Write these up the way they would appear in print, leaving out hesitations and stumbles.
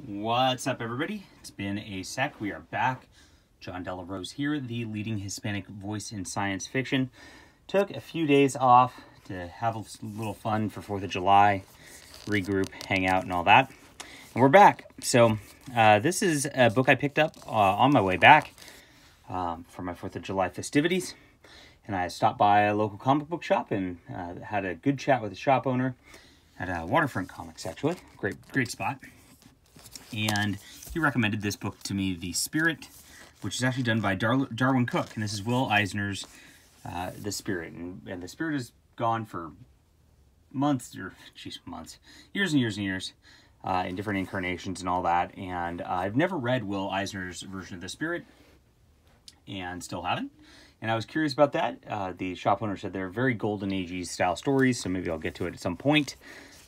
What's up, everybody? It's been a sec. We are back. John Della Rose here, the leading Hispanic voice in science fiction. Took a few days off to have a little fun for 4th of July, regroup, hang out, and all that. And we're back. So this is a book I picked up on my way back for my 4th of July festivities. And I stopped by a local comic book shop and had a good chat with the shop owner at Waterfront Comics, actually. Great spot. And he recommended this book to me, The Spirit, which is actually done by Darwyn Cooke. And this is Will Eisner's The Spirit. And The Spirit is gone for months, years and years and years, in different incarnations and all that. And I've never read Will Eisner's version of The Spirit, and still haven't. And I was curious about that. The shop owner said they're very Golden Age-y style stories, so maybe I'll get to it at some point.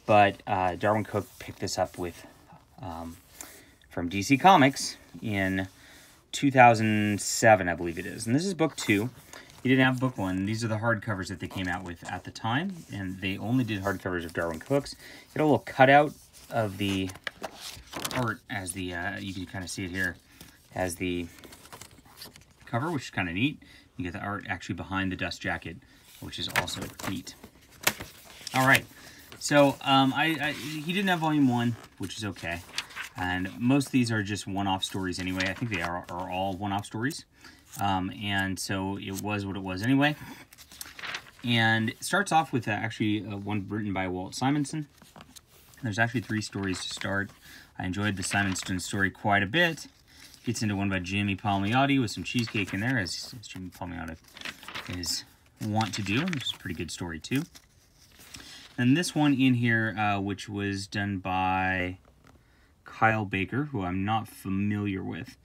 But Darwyn Cooke picked this up with from DC Comics in 2007, I believe it is. And this is book 2. He didn't have book 1. These are the hardcovers that they came out with at the time, and they only did hardcovers of Darwyn Cooke's. Get a little cutout of the art as the, you can kind of see it here, as the cover, which is kind of neat. You get the art actually behind the dust jacket, which is also neat. All right, so he didn't have volume 1, which is okay. And most of these are just one-off stories anyway. I think they are all one-off stories. And so it was what it was anyway. And it starts off with actually one written by Walt Simonson. There's actually 3 stories to start. I enjoyed the Simonson story quite a bit. Gets into one by Jimmy Palmiotti with some cheesecake in there, as Jimmy Palmiotti is wont to do, which is a pretty good story too. And this one in here, which was done by Kyle Baker, who I'm not familiar with.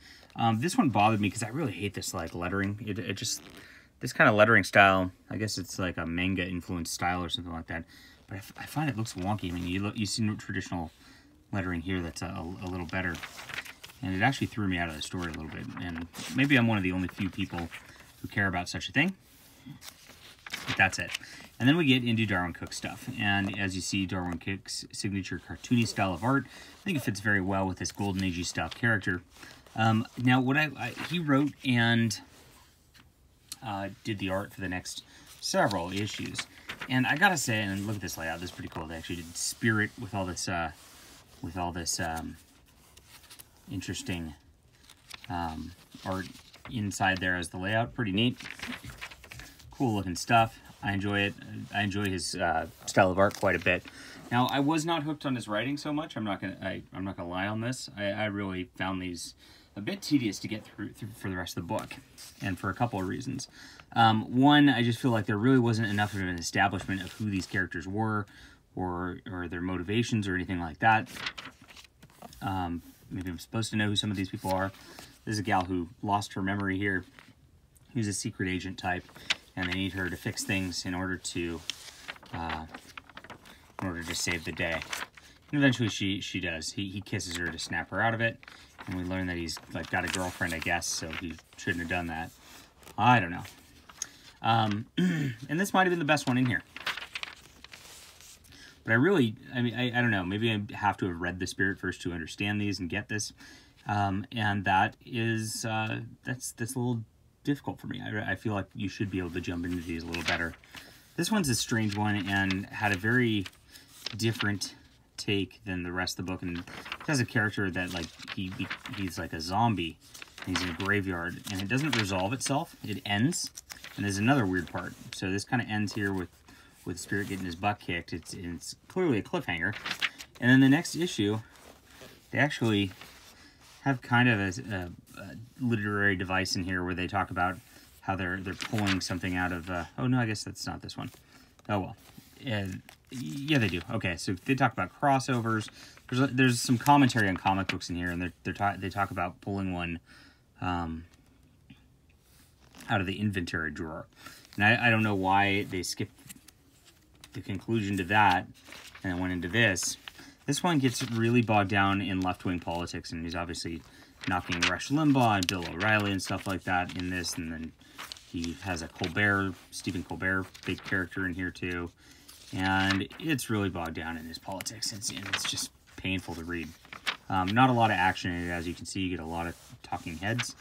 This one bothered me because I really hate this like lettering. It just, this kind of lettering style, I guess it's like a manga influenced style or something like that. But I find it looks wonky. I mean, you see traditional lettering here that's a little better. And it actually threw me out of the story a little bit. And maybe I'm one of the only few people who care about such a thing. But that's it. And then we get into Darwyn Cooke stuff. And as you see, Darwyn Cooke's signature cartoony style of art, I think it fits very well with this Golden Age-y style character. Now, what he wrote and did the art for the next several issues. And I gotta say, and look at this layout, this is pretty cool. They actually did Spirit with all this, interesting art inside there as the layout. Pretty neat. Cool looking stuff. I enjoy it. I enjoy his style of art quite a bit. Now, I was not hooked on his writing so much. I'm not gonna lie on this. I really found these a bit tedious to get through for the rest of the book, and for a couple of reasons. One, I just feel like there really wasn't enough of an establishment of who these characters were, or their motivations or anything like that. Maybe I'm supposed to know who some of these people are. There's a gal who lost her memory here, who's a secret agent type, and they need her to fix things in order to save the day. And eventually she does. He kisses her to snap her out of it, and we learn that he's like got a girlfriend, I guess, so he shouldn't have done that. I don't know. And this might have been the best one in here. But I don't know, maybe I have to have read The Spirit first to understand these and get this. And that is, that's a little difficult for me. I feel like you should be able to jump into these a little better. This one's a strange one and had a very different take than the rest of the book. And it has a character that, like, he's like a zombie. And he's in a graveyard. And it doesn't resolve itself. It ends. And there's another weird part. So this kind of ends here with Spirit getting his butt kicked. It's clearly a cliffhanger. And then the next issue, they actually have kind of a literary device in here where they talk about how they're pulling something out of... oh, no, I guess that's not this one. Oh, well. Yeah, they do. Okay, so they talk about crossovers. There's some commentary on comic books in here, and they talk about pulling one out of the inventory drawer. And I don't know why they skipped the conclusion to that and went into this. This one gets really bogged down in left-wing politics, and he's obviously knocking Rush Limbaugh and Bill O'Reilly and stuff like that in this, and then he has a Stephen Colbert big character in here too, and it's really bogged down in his politics, and it's just painful to read. Not a lot of action in it, as you can see. You get a lot of talking heads.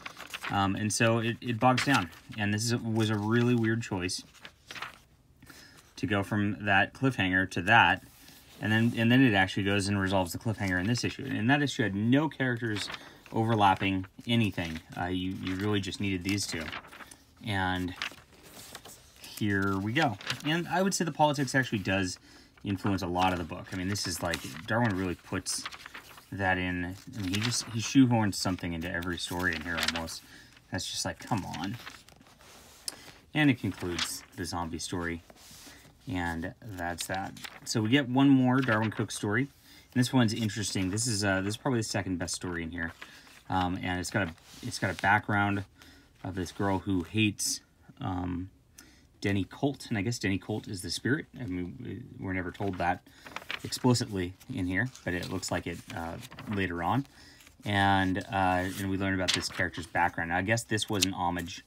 And so it bogs down. And this was a really weird choice to go from that cliffhanger to that. And then it actually goes and resolves the cliffhanger in this issue. And that issue had no characters overlapping anything. You really just needed these two. And here we go. And I would say the politics actually does influence a lot of the book. I mean, this is like, Darwyn really puts that in. I mean, he shoehorns something into every story in here almost. That's just like, come on. And it concludes the zombie story. And that's that. So we get one more Darwyn Cooke story. And this one's interesting. This is probably the second best story in here. And it's got a background of this girl who hates Denny Colt, and I guess Denny Colt is the spirit. I mean, we're never told that explicitly in here, but it looks like it later on. And we learn about this character's background. Now, I guess this was an homage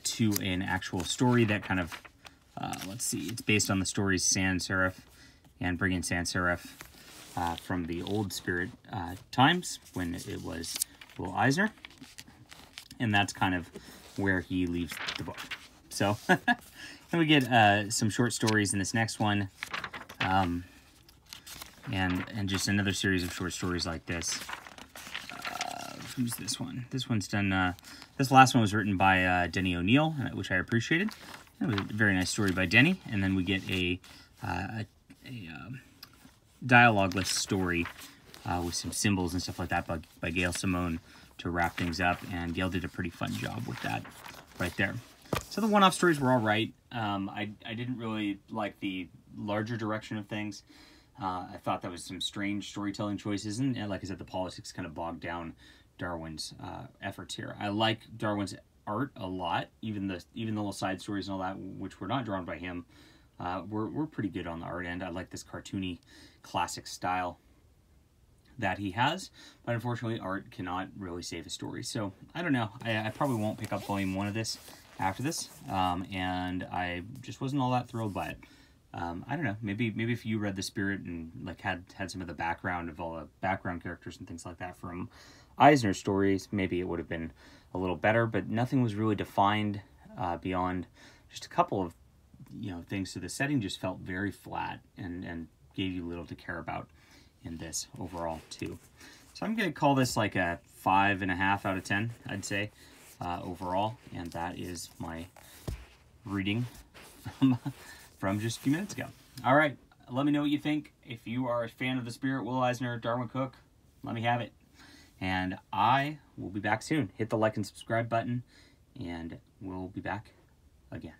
to an actual story that kind of, let's see, it's based on the stories Sans Serif and Brigand Sans Serif from the old Spirit times when it was Will Eisner. And that's kind of where he leaves the book. So, and we get some short stories in this next one. And just another series of short stories like this. Who's this one? This one's done, this last one was written by Denny O'Neil, which I appreciated. It was a very nice story by Denny. And then we get a dialogueless story with some symbols and stuff like that by Gail Simone to wrap things up. And Gail did a pretty fun job with that right there. So the one-off stories were all right. I didn't really like the larger direction of things. I thought that was some strange storytelling choices. And like I said, the politics kind of bogged down Darwyn's efforts here. I like Darwyn's art a lot. Even the little side stories and all that, which were not drawn by him, were pretty good on the art end. I like this cartoony classic style that he has, but unfortunately art cannot really save a story. So I don't know. I probably won't pick up volume 1 of this after this, and I just wasn't all that thrilled by it. I don't know, maybe if you read The Spirit and like had some of the background of all the background characters and things like that from Eisner's stories, maybe it would have been a little better, but nothing was really defined beyond just a couple of things. So the setting just felt very flat and gave you little to care about in this overall too. So I'm gonna call this like a 5.5 out of 10, I'd say, overall, and that is my reading from just a few minutes ago. All right, let me know what you think. If you are a fan of The Spirit, Will Eisner, Darwyn Cooke, let me have it. And I will be back soon. Hit the like and subscribe button, and we'll be back again.